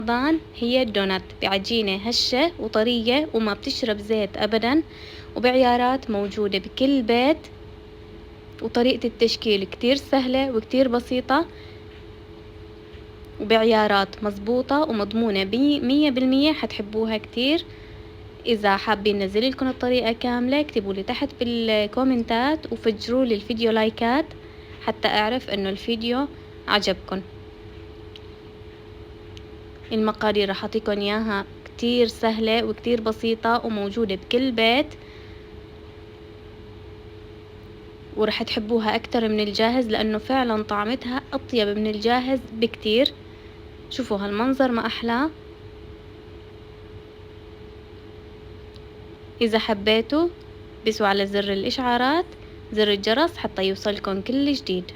رمضان هي الدونات بعجينة هشة وطرية وما بتشرب زيت أبدا، وبعيارات موجودة بكل بيت، وطريقة التشكيل كتير سهلة وكتير بسيطة، وبعيارات مظبوطة ومضمونة 100% حتحبوها كتير. إذا حابين ننزل لكم الطريقة كاملة اكتبوا لي تحت بالكومنتات وفجروا لي الفيديو لايكات حتى أعرف إنه الفيديو عجبكم. المقادير راح أعطيكم إياها كتير سهلة وكتير بسيطة وموجودة بكل بيت، ورح تحبوها أكتر من الجاهز لأنه فعلا طعمتها أطيب من الجاهز بكتير. شوفوا هالمنظر ما أحلاه. إذا حبيتوا بسوا على زر الإشعارات، زر الجرس حتى يوصلكم كل جديد.